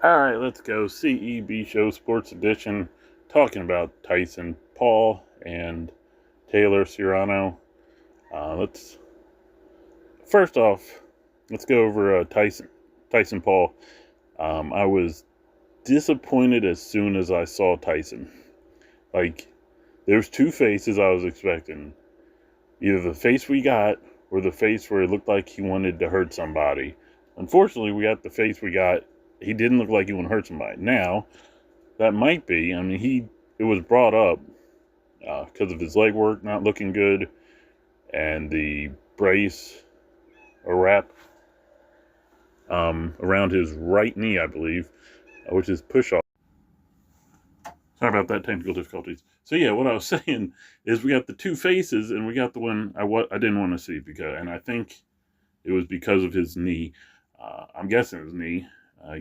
All right, let's go. CEB Show Sports Edition, talking about Tyson, Paul, and Taylor Serrano. Let's first off, let's go over Tyson Paul. I was disappointed as soon as I saw Tyson. Like, there's two faces I was expecting. Either the face we got or the face where it looked like he wanted to hurt somebody. Unfortunately, we got the face we got. He didn't look like he wanted to hurt somebody. Now, that might be. I mean, it was brought up because of his leg work not looking good and the brace or wrap around his right knee, I believe, which is push off. Sorry about that, technical difficulties. So yeah, what I was saying is we got the two faces, and we got the one I didn't want to see and I think it was because of his knee. I'm guessing his knee.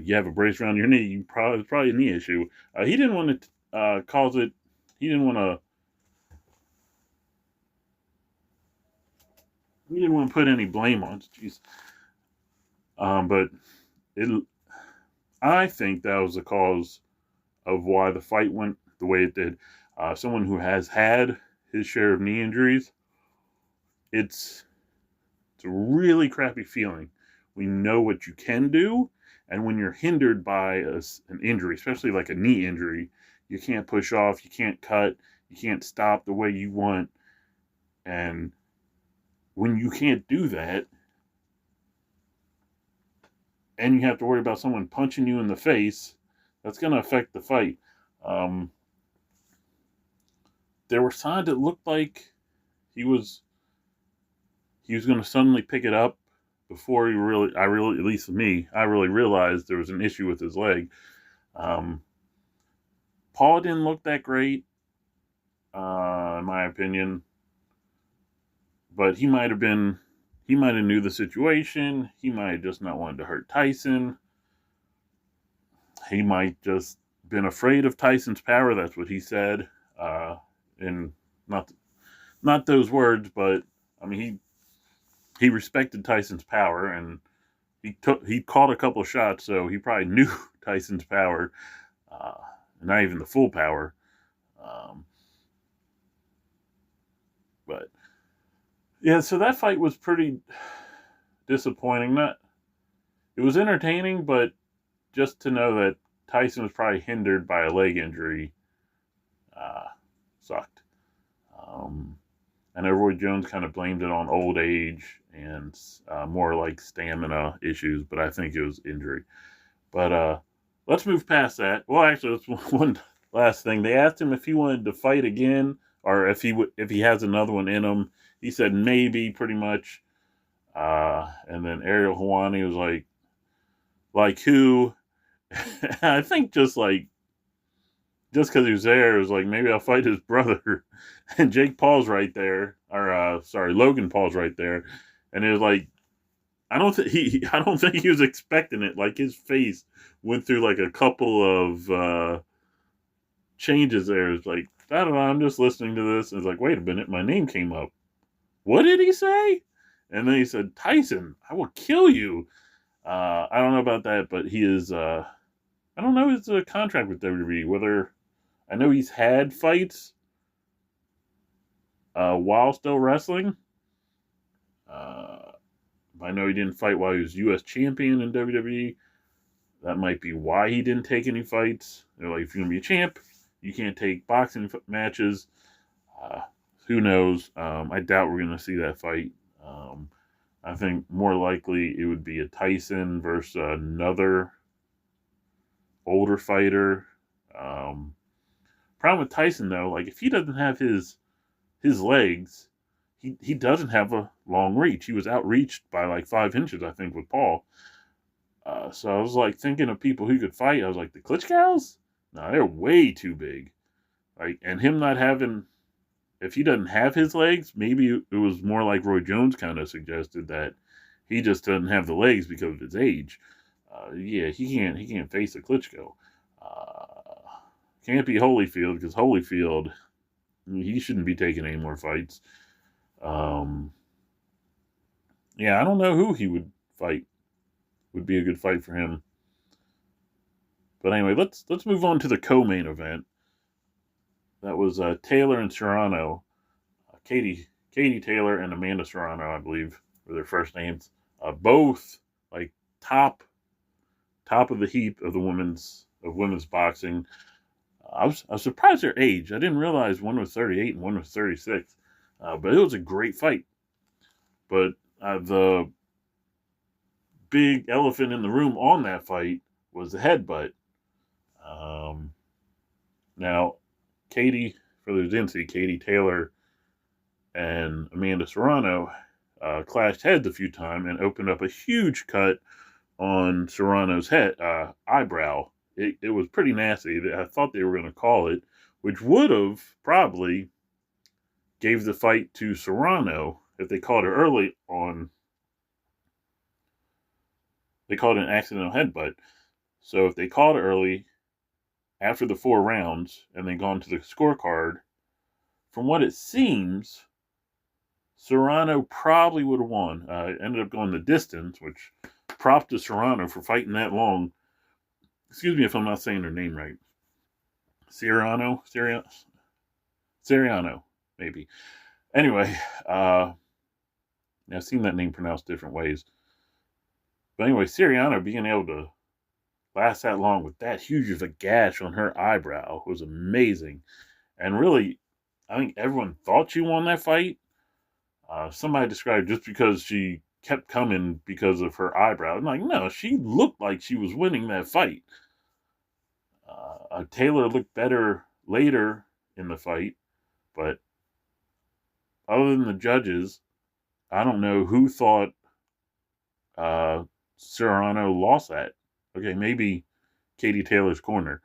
You have a brace around your knee, it's probably a knee issue. He didn't want to cause it. He didn't want to. He didn't want to put any blame on it. Jeez. But it. I think that was the cause of why the fight went the way it did. Someone who has had his share of knee injuries, it's a really crappy feeling. We know what you can do, and when you're hindered by an injury, especially like a knee injury, you can't push off, you can't cut, you can't stop the way you want. And when you can't do that, and you have to worry about someone punching you in the face, that's going to affect the fight. There were signs that looked like he was going to suddenly pick it up before at least me, I really realized there was an issue with his leg. Paul didn't look that great, in my opinion, but he might have knew the situation. He might have just not wanted to hurt Tyson. He might just been afraid of Tyson's power. That's what he said. And not those words, but I mean, he respected Tyson's power, and he caught a couple shots, so he probably knew Tyson's power, not even the full power. But yeah, so that fight was pretty disappointing. It was entertaining, but just to know that Tyson was probably hindered by a leg injury sucked. I know Roy Jones kind of blamed it on old age and more like stamina issues, but I think it was injury. But let's move past that. Well, actually, that's one last thing. They asked him if he wanted to fight again or if he has another one in him. He said maybe, pretty much. And then Ariel Helwani was like who? I think just because he was there, it was like, maybe I'll fight his brother. And Jake Paul's right there, or Logan Paul's right there, and it was like, I don't think he was expecting it. Like, his face went through like a couple of changes there. It's like, I don't know, I'm just listening to this, and it's like, wait a minute, my name came up. What did he say? And then he said, Tyson, I will kill you. I don't know about that, but he is. I don't know his contract with WWE. Whether I know he's had fights while still wrestling. I know he didn't fight while he was U.S. champion in WWE. That might be why he didn't take any fights. They're like, if you're going to be a champ, you can't take boxing matches. Who knows? I doubt we're going to see that fight. I think more likely it would be a Tyson versus another older fighter. Problem with Tyson, though, like, if he doesn't have his legs, he doesn't have a long reach. He was outreached by like 5 inches, I think, with Paul. So I was like thinking of people who could fight. I was like, the Klitschko's? No, they're way too big. Like, and him not having, if he doesn't have his legs, maybe it was more like Roy Jones kind of suggested, that he just doesn't have the legs because of his age. Yeah, he can't face a Klitschko. Can't be Holyfield, because Holyfield, he shouldn't be taking any more fights. Yeah, I don't know who he would fight. Would be a good fight for him. But anyway, let's move on to the co-main event. That was Taylor and Serrano. Katie Taylor and Amanda Serrano, I believe, were their first names. Both like top of the heap of the women's boxing. I was surprised their age. I didn't realize one was 38 and one was 36. But it was a great fight. But the big elephant in the room on that fight was the headbutt. Now, Katie, for those who didn't see, Katie Taylor and Amanda Serrano clashed heads a few times and opened up a huge cut on Serrano's head eyebrow. It was pretty nasty. I thought they were going to call it, which would have probably gave the fight to Serrano if they called it early on. They called it an accidental headbutt. So if they called it early after the 4 rounds and then gone to the scorecard, from what it seems, Serrano probably would have won. It ended up going the distance, which prop to Serrano for fighting that long. Excuse me if I'm not saying her name right. Seriano, maybe. Anyway, I've seen that name pronounced different ways. But anyway, Seriano being able to last that long with that huge of a gash on her eyebrow was amazing. And really, I think everyone thought she won that fight. Somebody described just because she kept coming because of her eyebrow. I'm like, no, she looked like she was winning that fight. Taylor looked better later in the fight, but other than the judges, I don't know who thought Serrano lost that. Okay, maybe Katie Taylor's corner.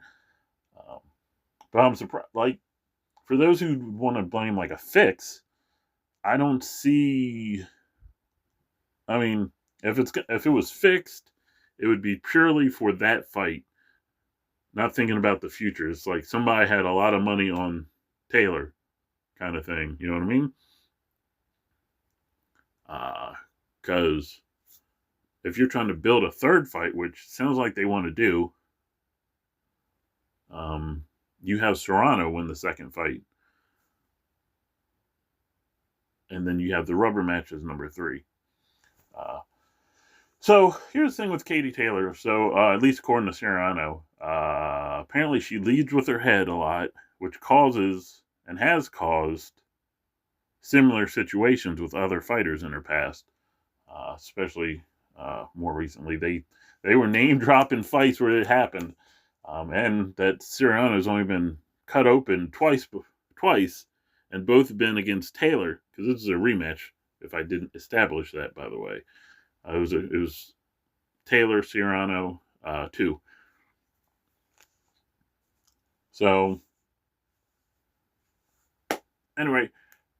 But I'm surprised. Like, for those who want to blame like a fix, I don't see. I mean, if it was fixed, it would be purely for that fight. Not thinking about the future. It's like somebody had a lot of money on Taylor, kind of thing. You know what I mean? Because if you're trying to build a third fight, which sounds like they want to do, you have Serrano win the second fight. And then you have the rubber match as number 3. So here's the thing with Katie Taylor. So at least according to Serrano, apparently she leads with her head a lot, which causes and has caused similar situations with other fighters in her past, especially more recently. They were name dropping fights where it happened, and that Serrano's only been cut open twice, and both have been against Taylor, because this is a rematch. If I didn't establish that, by the way. It was Taylor Serrano 2. So anyway,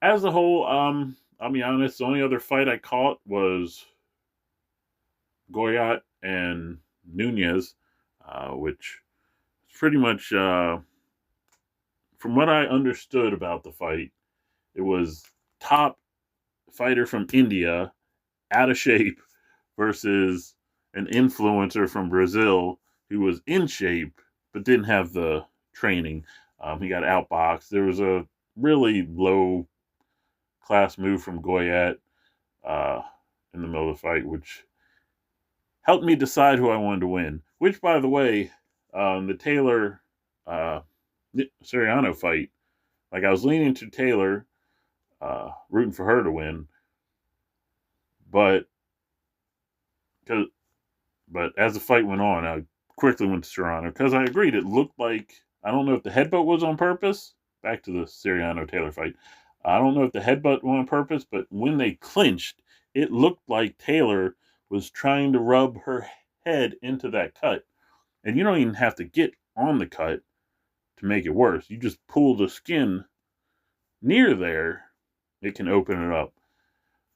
as a whole, I'll be honest. The only other fight I caught was Goyat and Nunez, which pretty much, from what I understood about the fight, it was top fighter from India, out of shape, versus an influencer from Brazil who was in shape but didn't have the training. He got outboxed. There was a really low class move from Goyat in the middle of the fight, which helped me decide who I wanted to win. Which, by the way, the Taylor Seriano fight, like I was leaning to Taylor, rooting for her to win, but as the fight went on, I quickly went to Serrano because I agreed. It looked like, I don't know if the headbutt was on purpose. Back to the Seriano-Taylor fight. I don't know if the headbutt was on purpose, but when they clinched, it looked like Taylor was trying to rub her head into that cut. And you don't even have to get on the cut to make it worse. You just pull the skin near there, it can open it up.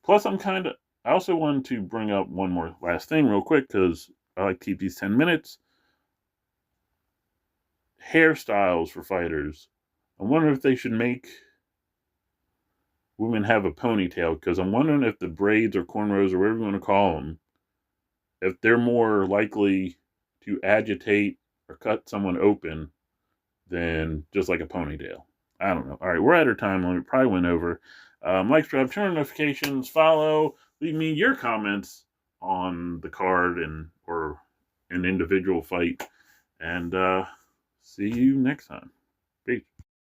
Plus, I also wanted to bring up one more last thing real quick, because I like to keep these 10 minutes. Hairstyles for fighters. I wonder if they should make women have a ponytail, because I'm wondering if the braids or cornrows or whatever you want to call them, if they're more likely to agitate or cut someone open than just like a ponytail. I don't know. All right, we're at our time limit. Probably went over. Like, subscribe, turn on notifications, follow, leave me your comments on the card or an individual fight, and see you next time. Peace.